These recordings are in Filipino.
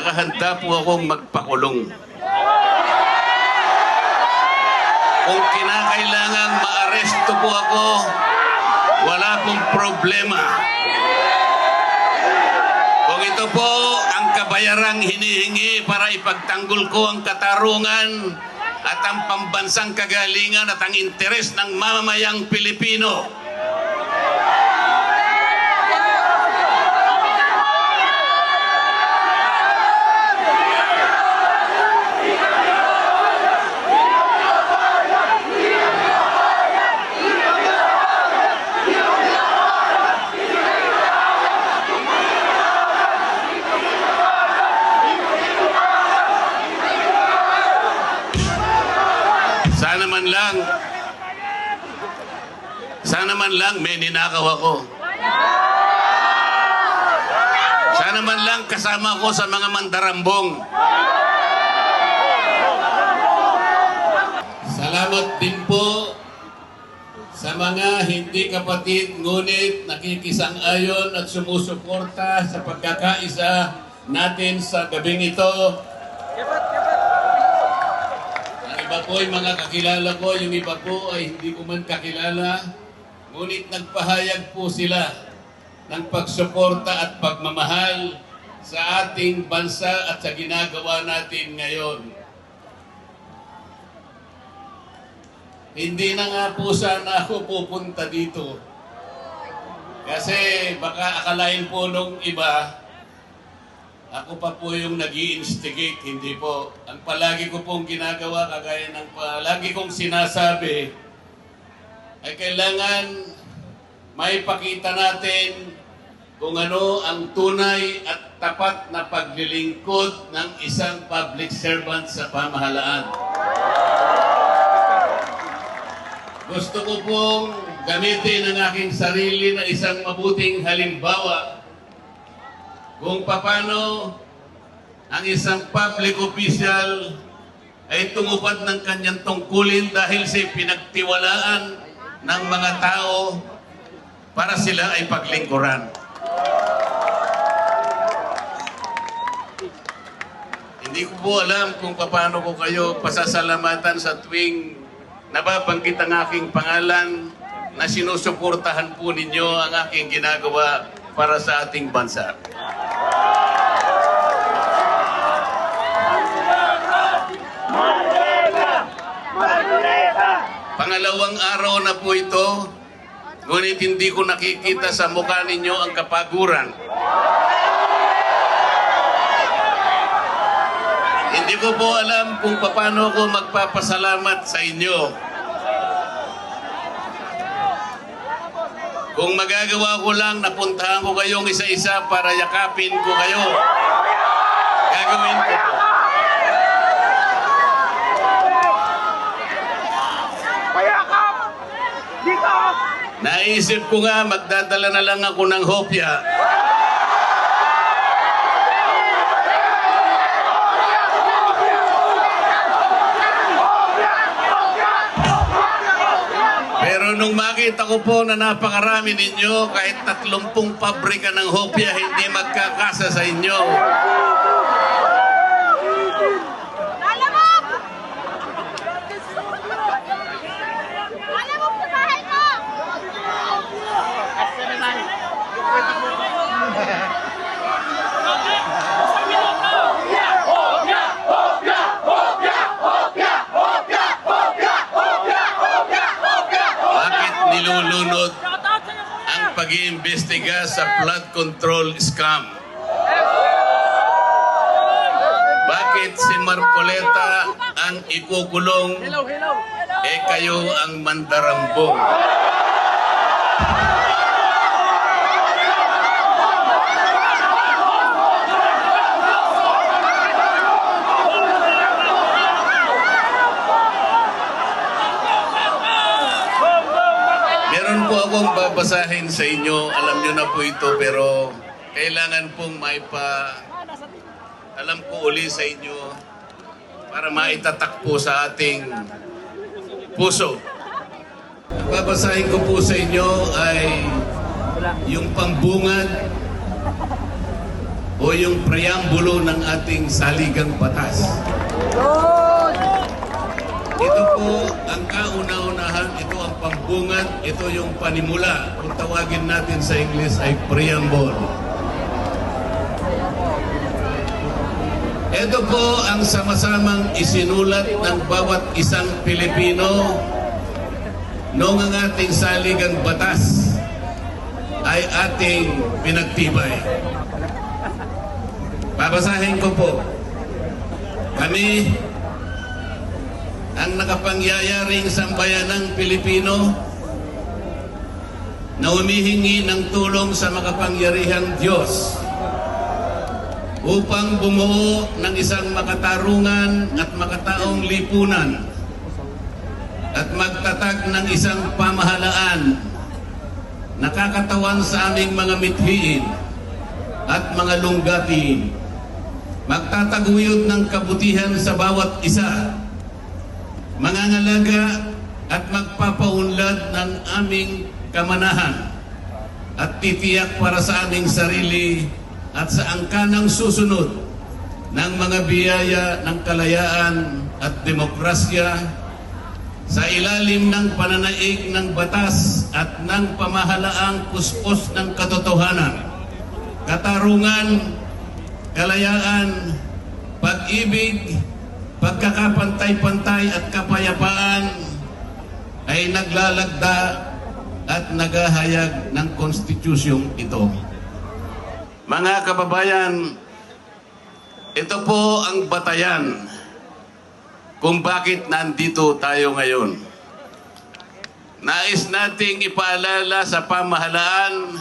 nakahanda po akong magpakulong. Kung kinakailangan maaresto po ako, wala pong problema. Kung ito po ang kabayarang hinihingi para ipagtanggol ko ang katarungan at ang pambansang kagalingan at ang interes ng mamamayang Pilipino, sana man lang may ninakaw ako. Sana man lang kasama ko sa mga mandarambong. Salamat din po sa mga hindi kapatid ngunit nakikisang-ayon at sumusuporta sa pagkakaisa natin sa gabing ito. Ang iba po ay mga kakilala ko, yung iba po ay hindi ko man kakilala. Ngunit nagpahayag po sila ng pagsuporta at pagmamahal sa ating bansa at sa ginagawa natin ngayon. Hindi na nga po sana ako pupunta dito. Kasi baka akalain po nung iba, ako pa po yung nag-i-instigate, hindi po. Ang palagi ko pong ginagawa, kagaya ng palagi kong sinasabi, ay kailangan maipakita natin kung ano ang tunay at tapat na paglilingkod ng isang public servant sa pamahalaan. Gusto ko pong gamitin ang aking sarili na isang mabuting halimbawa kung paano ang isang public official ay tumupad ng kanyang tungkulin dahil sa pinagtiwalaan ng mga tao para sila ay paglingkuran. Hindi ko po alam kung paano ko kayo pasasalamatan sa tuwing nababanggit ang aking pangalan na sinusuportahan po ninyo ang aking ginagawa para sa ating bansa. Pangalawang araw na po ito, ngunit hindi ko nakikita sa mukha ninyo ang kapaguran. Hindi ko po alam kung paano ako magpapasalamat sa inyo. Kung magagawa ko lang, napuntahan ko kayong isa-isa para yakapin ko kayo. Gagawin ko po. Naisip ko nga, magdadala na lang ako ng hopya. Pero nung makita ko po na napakarami ninyo, kahit 30 pabrika ng hopya, hindi magkakasa sa inyo. Nilulunod ang pag-iimbestiga sa flood control scam? Bakit si Marcoleta ang ikukulong, kayo ang mandarambong? Meron po akong babasahin sa inyo. Alam nyo na po ito, pero kailangan pong alam ko uli sa inyo para maitatak po sa ating puso. Ang babasahin ko po sa inyo ay yung pambungad o yung preambulo ng ating saligang batas. Ito po ang kauna-unahan, ito ang pambungad, ito yung panimula. Kung tawagin natin sa English ay preamble. Ito po ang sama-samang isinulat ng bawat isang Pilipino noong ang ating saligang batas ay ating pinagtibay. Babasahin ko po. Kami, ang nakapangyayaring sambayanang Pilipino na humihingi ng tulong sa makapangyarihang Diyos upang bumuo ng isang makatarungan at makataong lipunan at magtatag ng isang pamahalaan nakakatawan sa aming mga mithiin at mga lunggatiin, magtataguyod ng kabutihan sa bawat isa, mangangalaga at magpapaunlad ng aming kamanahan at titiyak para sa aming sarili at sa angkanang susunod ng mga biyaya ng kalayaan at demokrasya sa ilalim ng pananaig ng batas at ng pamahalaang puspos ng katotohanan, katarungan, kalayaan, pag-ibig, pagkakapantay-pantay at kapayapaan ay naglalagda at naghahayag ng konstitusyong ito. Mga kababayan, ito po ang batayan kung bakit nandito tayo ngayon. Nais nating ipaalala sa pamahalaan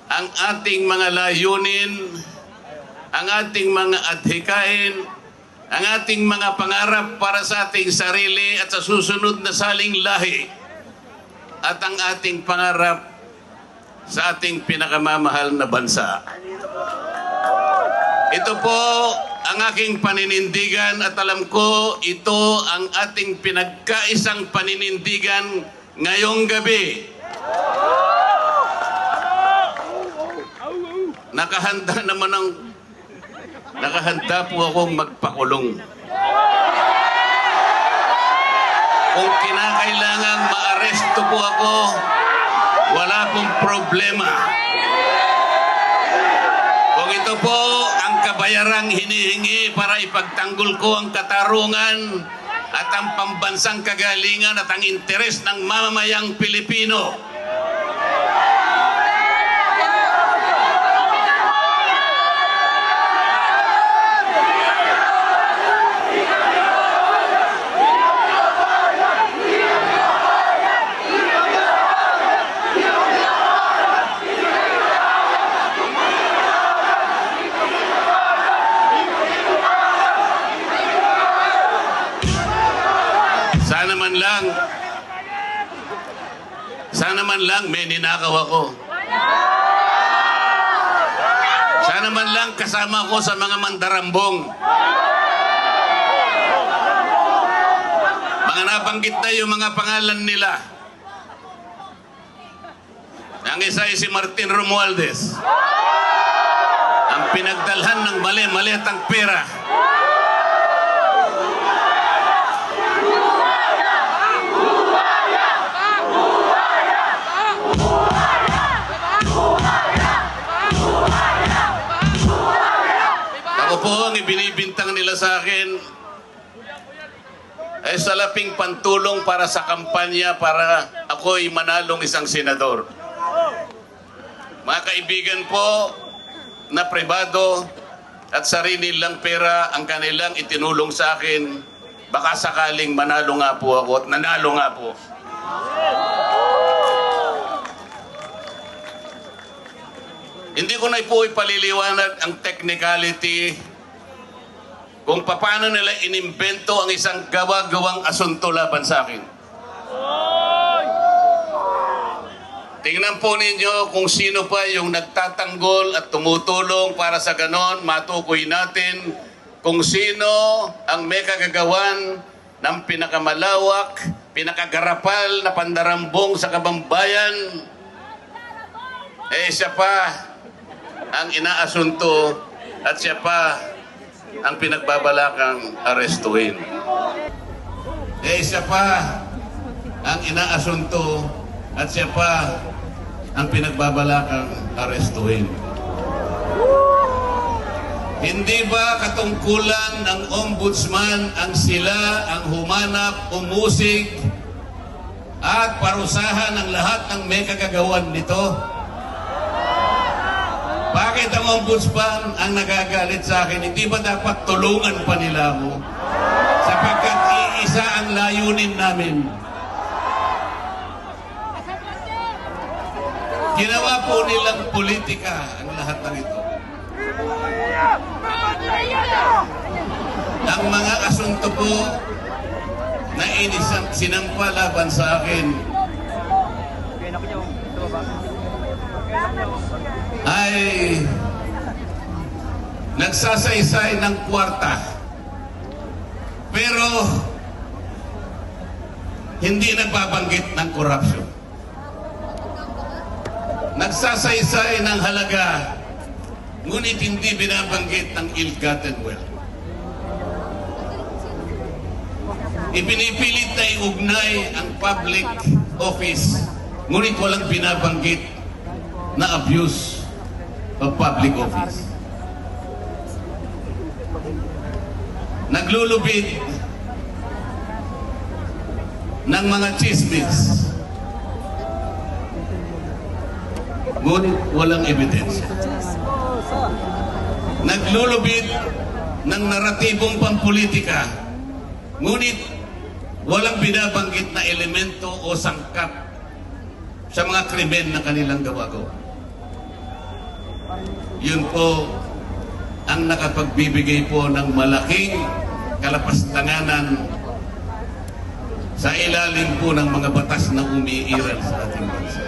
ang ating mga layunin, ang ating mga adhikain, ang ating mga pangarap para sa ating sarili at sa susunod na saling lahi, at ang ating pangarap sa ating pinakamamahal na bansa. Ito po ang aking paninindigan at alam ko ito ang ating pinagkaisang paninindigan ngayong gabi. Nakahanda po akong magpakulong. Kung kinakailangan maaresto po ako, wala pong problema. Kung ito po ang kabayarang hinihingi para ipagtanggol ko ang katarungan at ang pambansang kagalingan at ang interes ng mamamayang Pilipino, sana man lang may ninakaw ako. Sana man lang kasama ko sa mga mandarambong. Mga nabanggit na yung mga pangalan nila. Ang isa ay si Martin Romualdez. Ang pinagdalhan ng mali-malitang pera. Ako po ang ibinibintang nila sa akin ay salaping pantulong para sa kampanya para ako'y manalong isang senador. Mga kaibigan po na pribado at sarili lang pera ang kanilang itinulong sa akin, baka sakaling manalo nga po ako at nanalo nga po. Hindi ko na po ipaliliwanag ang technicality kung paano nila inimbento ang isang gawa-gawang asunto laban sa akin. Tingnan po ninyo kung sino pa yung nagtatanggol at tumutulong para sa ganon, matukoy natin kung sino ang may kagagawan ng pinakamalawak, pinakagarapal na pandarambong sa kabambayan. Eh siya pa ang inaasunto at siya pa ang pinagbabalakang arestuhin. Siya pa ang inaasunto at siya pa ang pinagbabalakang arestuhin. Hindi ba katungkulan ng ombudsman ang sila ang humanap, umusig at parusahan ang lahat ng may kagagawan nito? Bakit ang ombudsman ang nagagalit sa akin? Hindi ba dapat tulungan pa nila ako? Sapagkat iisa ang layunin namin. Ginawa po nilang politika ang lahat ng ito. Ang mga asunto po na sinampa laban sa akin ay nagsasaysay ng kwarta, pero hindi nagbabanggit ng korupsyon. Nagsasaysay ng halaga, ngunit hindi binabanggit ng ill-gotten wealth. Ipinipilit na iugnay ang public office, ngunit walang binabanggit na abuse of public office. Naglulubid ng mga chismis, ngunit walang ebidensya. Naglulubid ng naratibong pampolitika, ngunit walang binabanggit na elemento o sangkap sa mga krimen na kanilang gawa-gawa. Yun po ang nakapagbibigay po ng malaking kalapastanganan sa ilalim po ng mga batas na umiiral sa ating bansa.